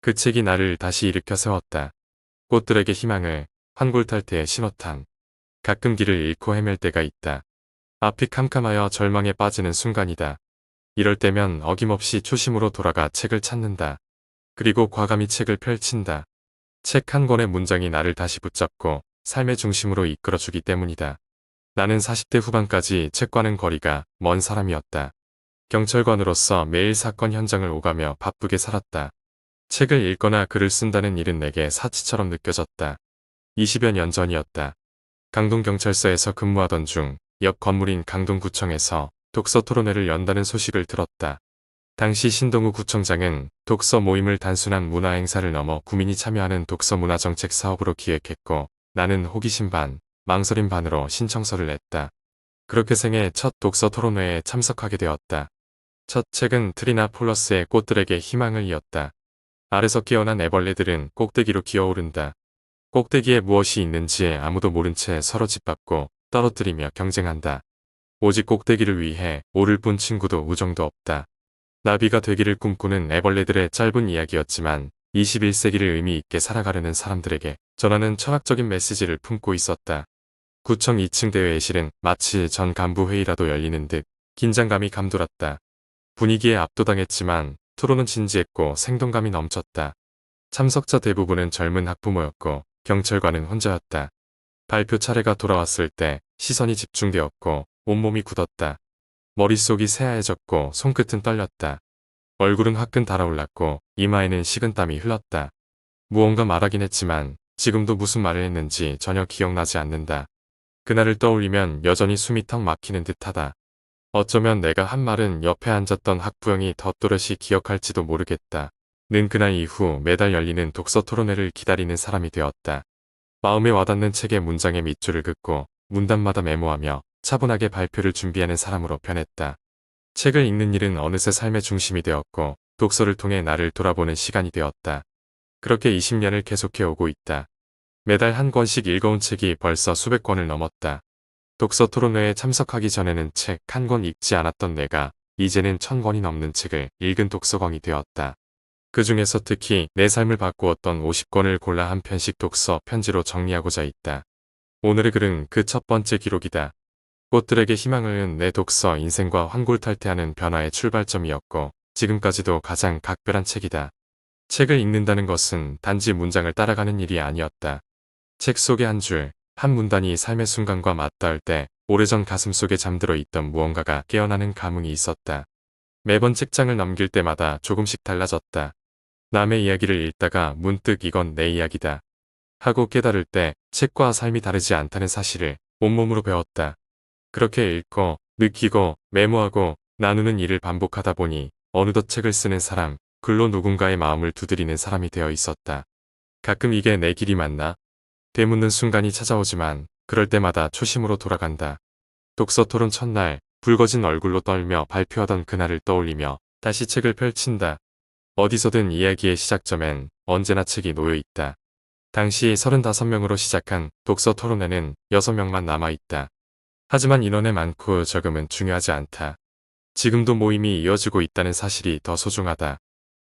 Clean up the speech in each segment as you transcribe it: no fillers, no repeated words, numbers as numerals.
그 책이 나를 다시 일으켜 세웠다. 꽃들에게 희망을, 환골탈태의 신호탄. 가끔 길을 잃고 헤맬 때가 있다. 앞이 캄캄하여 절망에 빠지는 순간이다. 이럴 때면 어김없이 초심으로 돌아가 책을 찾는다. 그리고 과감히 책을 펼친다. 책 한 권의 문장이 나를 다시 붙잡고 삶의 중심으로 이끌어주기 때문이다. 나는 40대 후반까지 책과는 거리가 먼 사람이었다. 경찰관으로서 매일 사건 현장을 오가며 바쁘게 살았다. 책을 읽거나 글을 쓴다는 일은 내게 사치처럼 느껴졌다. 20여 년 전이었다. 강동경찰서에서 근무하던 중 옆 건물인 강동구청에서 독서 토론회를 연다는 소식을 들었다. 당시 신동우 구청장은 독서 모임을 단순한 문화 행사를 넘어 구민이 참여하는 독서 문화 정책 사업으로 기획했고 나는 호기심 반, 망설임 반으로 신청서를 냈다. 그렇게 생애 첫 독서 토론회에 참석하게 되었다. 첫 책은 트리나 폴러스의 꽃들에게 희망을 이었다. 알에서 깨어난 애벌레들은 꼭대기로 기어오른다. 꼭대기에 무엇이 있는지 아무도 모른 채 서로 짓밟고 떨어뜨리며 경쟁한다. 오직 꼭대기를 위해 오를 뿐 친구도 우정도 없다. 나비가 되기를 꿈꾸는 애벌레들의 짧은 이야기였지만 21세기를 의미 있게 살아가려는 사람들에게 전하는 철학적인 메시지를 품고 있었다. 구청 2층 대회의실은 마치 전 간부 회의라도 열리는 듯 긴장감이 감돌았다. 분위기에 압도당했지만 토론은 진지했고 생동감이 넘쳤다. 참석자 대부분은 젊은 학부모였고 경찰관은 혼자였다. 발표 차례가 돌아왔을 때 시선이 집중되었고 온몸이 굳었다. 머릿속이 새하얘졌고 손끝은 떨렸다. 얼굴은 화끈 달아올랐고 이마에는 식은땀이 흘렀다. 무언가 말하긴 했지만 지금도 무슨 말을 했는지 전혀 기억나지 않는다. 그날을 떠올리면 여전히 숨이 턱 막히는 듯하다. 어쩌면 내가 한 말은 옆에 앉았던 학부형이 더 또렷이 기억할지도 모르겠다. 는 그날 이후 매달 열리는 독서 토론회를 기다리는 사람이 되었다. 마음에 와닿는 책의 문장의 밑줄을 긋고 문단마다 메모하며 차분하게 발표를 준비하는 사람으로 변했다. 책을 읽는 일은 어느새 삶의 중심이 되었고 독서를 통해 나를 돌아보는 시간이 되었다. 그렇게 20년을 계속해 오고 있다. 매달 한 권씩 읽어온 책이 벌써 수백 권을 넘었다. 독서 토론회에 참석하기 전에는 책 한 권 읽지 않았던 내가 이제는 1000권이 넘는 책을 읽은 독서광이 되었다. 그 중에서 특히 내 삶을 바꾸었던 50권을 골라 한 편씩 독서 편지로 정리하고자 있다. 오늘의 글은 그 첫 번째 기록이다. 꽃들에게 희망은 내 독서 인생과 환골탈태하는 변화의 출발점이었고 지금까지도 가장 각별한 책이다. 책을 읽는다는 것은 단지 문장을 따라가는 일이 아니었다. 책 속의 한 줄, 한 문단이 삶의 순간과 맞닿을 때 오래전 가슴속에 잠들어 있던 무언가가 깨어나는 감흥이 있었다. 매번 책장을 넘길 때마다 조금씩 달라졌다. 남의 이야기를 읽다가 문득 이건 내 이야기다 하고 깨달을 때 책과 삶이 다르지 않다는 사실을 온몸으로 배웠다. 그렇게 읽고, 느끼고, 메모하고, 나누는 일을 반복하다 보니 어느덧 책을 쓰는 사람, 글로 누군가의 마음을 두드리는 사람이 되어 있었다. 가끔 이게 내 길이 맞나? 되묻는 순간이 찾아오지만 그럴 때마다 초심으로 돌아간다. 독서 토론 첫날, 붉어진 얼굴로 떨며 발표하던 그날을 떠올리며 다시 책을 펼친다. 어디서든 이야기의 시작점엔 언제나 책이 놓여 있다. 당시 35명으로 시작한 독서 토론회는 6명만 남아있다. 하지만 인원의 많고 적음은 중요하지 않다. 지금도 모임이 이어지고 있다는 사실이 더 소중하다.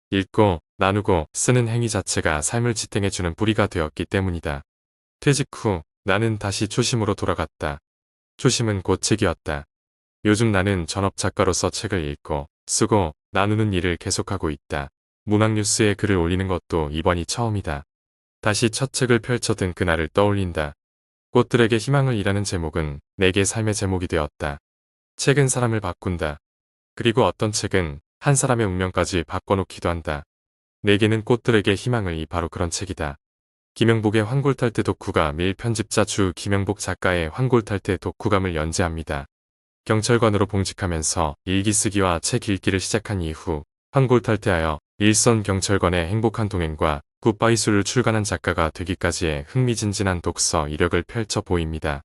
읽고, 나누고, 쓰는 행위 자체가 삶을 지탱해주는 뿌리가 되었기 때문이다. 퇴직 후 나는 다시 초심으로 돌아갔다. 초심은 곧 책이었다. 요즘 나는 전업 작가로서 책을 읽고, 쓰고, 나누는 일을 계속하고 있다. 문학뉴스에 글을 올리는 것도 이번이 처음이다. 다시 첫 책을 펼쳐든 그날을 떠올린다. 꽃들에게 희망을 이라는 제목은 내게 삶의 제목이 되었다. 책은 사람을 바꾼다. 그리고 어떤 책은 한 사람의 운명까지 바꿔놓기도 한다. 내게는 꽃들에게 희망을 바로 그런 책이다. 김영복의 환골탈태 독후감 1 편집자 주 김영복 작가의 환골탈태 독후감을 연재합니다. 경찰관으로 봉직하면서 일기 쓰기와 책 읽기를 시작한 이후 환골탈태하여 일선 경찰관의 행복한 동행과 굿바이술을 출간한 작가가 되기까지의 흥미진진한 독서 이력을 펼쳐 보입니다.